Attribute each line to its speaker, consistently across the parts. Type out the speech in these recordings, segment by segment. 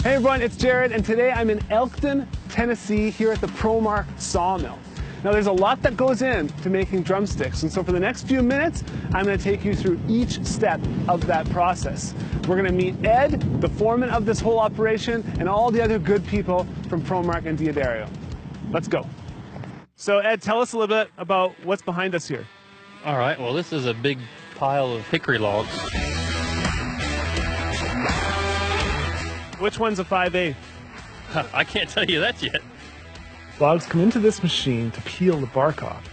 Speaker 1: Hey everyone, it's Jared, and today I'm in Elkton, Tennessee, here at the ProMark Sawmill. Now there's a lot that goes into making drumsticks, and so for the next few minutes, I'm going to take you through each step of that process. We're going to meet Ed, the foreman of this whole operation, and all the other good people from ProMark and D'Addario. Let's go. So Ed, tell us a little bit about what's behind us here.
Speaker 2: All right, well this is a big pile of hickory logs.
Speaker 1: Which one's a 5/8?
Speaker 2: I can't tell you that yet.
Speaker 1: Logs come into this machine to peel the bark off.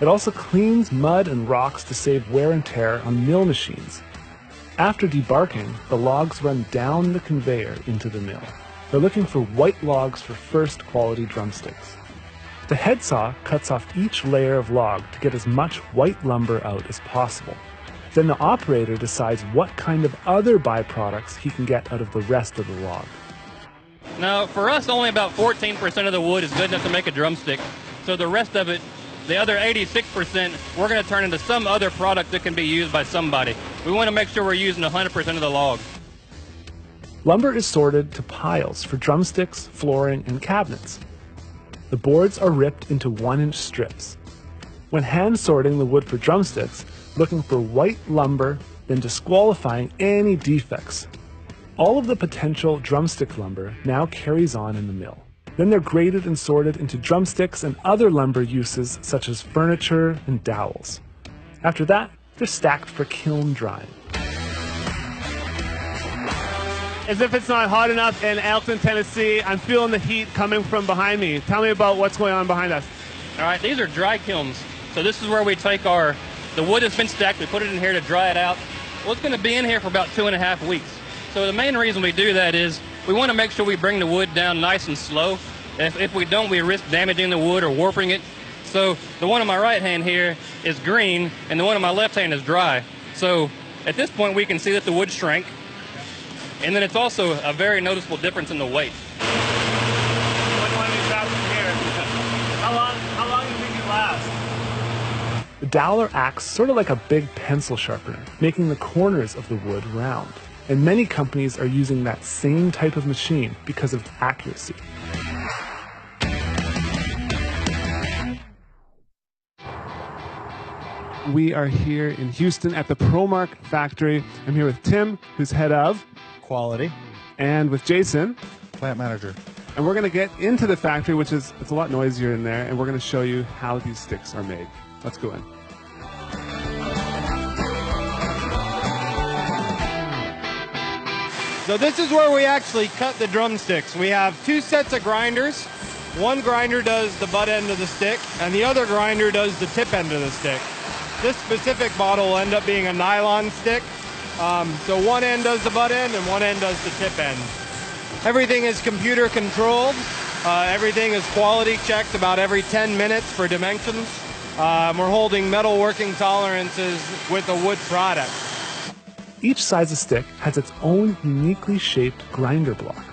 Speaker 1: It also cleans mud and rocks to save wear and tear on mill machines. After debarking, the logs run down the conveyor into the mill. They're looking for white logs for first quality drumsticks. The head saw cuts off each layer of log to get as much white lumber out as possible. Then the operator decides what kind of other byproducts he can get out of the rest of the log.
Speaker 2: Now, for us, only about 14% of the wood is good enough to make a drumstick. So the rest of it, the other 86%, we're going to turn into some other product that can be used by somebody. We want to make sure we're using 100% of the log.
Speaker 1: Lumber is sorted to piles for drumsticks, flooring, and cabinets. The boards are ripped into 1-inch strips. When hand sorting the wood for drumsticks, looking for white lumber, then disqualifying any defects. All of the potential drumstick lumber now carries on in the mill. Then they're graded and sorted into drumsticks and other lumber uses such as furniture and dowels. After that, they're stacked for kiln drying. As if it's not hot enough in Elkton, Tennessee, I'm feeling the heat coming from behind me. Tell me about what's going on behind us.
Speaker 2: All right, these are dry kilns. So this is where we take the wood that's been stacked, we put it in here to dry it out. Well, it's going to be in here for about 2.5 weeks. So the main reason we do that is we want to make sure we bring the wood down nice and slow. If we don't, we risk damaging the wood or warping it. So the one on my right hand here is green, and the one on my left hand is dry. So at this point, we can see that the wood shrank. And then it's also a very noticeable difference in the weight.
Speaker 1: How long do you think it lasts? The dowler acts sort of like a big pencil sharpener, making the corners of the wood round. And many companies are using that same type of machine because of accuracy. We are here in Houston at the ProMark factory. I'm here with Tim, who's head of
Speaker 3: quality,
Speaker 1: and with Jason,
Speaker 3: plant manager.
Speaker 1: And we're going to get into the factory, which is it's a lot noisier in there, and we're going to show you how these sticks are made. Let's go in.
Speaker 3: So this is where we actually cut the drumsticks. We have 2 sets of grinders. One grinder does the butt end of the stick, and the other grinder does the tip end of the stick. This specific model will end up being a nylon stick. So one end does the butt end and one end does the tip end. Everything is computer controlled. Everything is quality checked about every 10 minutes for dimensions. We're holding metal working tolerances with a wood product.
Speaker 1: Each size of stick has its own uniquely shaped grinder block.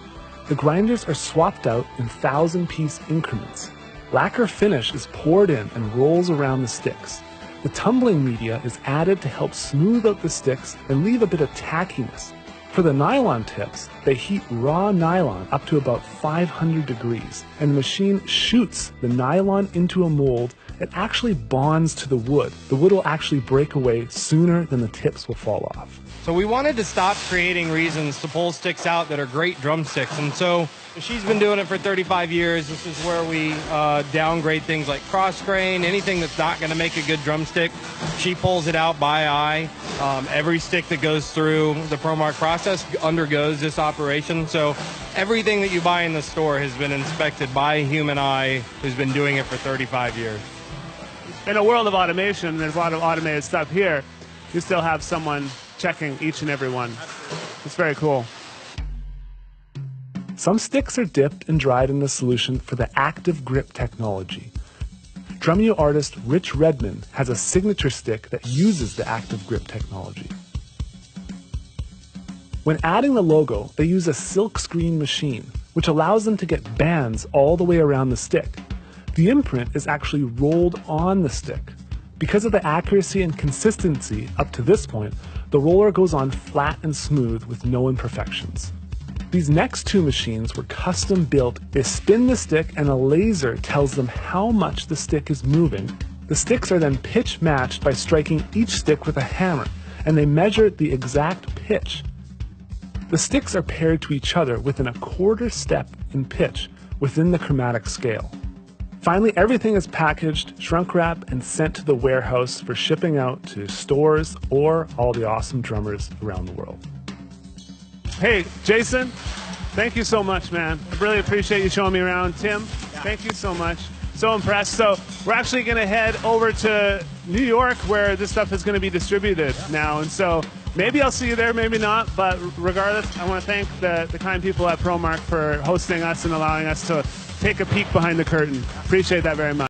Speaker 1: The grinders are swapped out in 1,000-piece increments. Lacquer finish is poured in and rolls around the sticks. The tumbling media is added to help smooth out the sticks and leave a bit of tackiness. For the nylon tips, they heat raw nylon up to about 500 degrees, and the machine shoots the nylon into a mold. It actually bonds to the wood. The wood will actually break away sooner than the tips will fall off.
Speaker 3: So we wanted to stop creating reasons to pull sticks out that are great drumsticks. And so she's been doing it for 35 years. This is where we downgrade things like cross grain, anything that's not going to make a good drumstick. She pulls it out by eye. Every stick that goes through the ProMark process undergoes this operation. So everything that you buy in the store has been inspected by a human eye who's been doing it for 35 years.
Speaker 1: In a world of automation, there's a lot of automated stuff here. You still have someone checking each and every one. It's very cool. Some sticks are dipped and dried in the solution for the active grip technology. DRUMEO artist Rich Redmond has a signature stick that uses the active grip technology. When adding the logo, they use a silk screen machine, which allows them to get bands all the way around the stick. The imprint is actually rolled on the stick. Because of the accuracy and consistency up to this point, the roller goes on flat and smooth with no imperfections. These next two machines were custom built. They spin the stick and a laser tells them how much the stick is moving. The sticks are then pitch matched by striking each stick with a hammer, and they measure the exact pitch. The sticks are paired to each other within a quarter step in pitch within the chromatic scale. Finally, everything is packaged, shrunk wrap, and sent to the warehouse for shipping out to stores or all the awesome drummers around the world. Hey, Jason, thank you so much, man. I really appreciate you showing me around. Tim, thank you so much. So impressed. So we're actually going to head over to New York where this stuff is going to be distributed now. And so maybe I'll see you there, maybe not. But regardless, I want to thank the kind people at ProMark for hosting us and allowing us to take a peek behind the curtain. Appreciate that very much.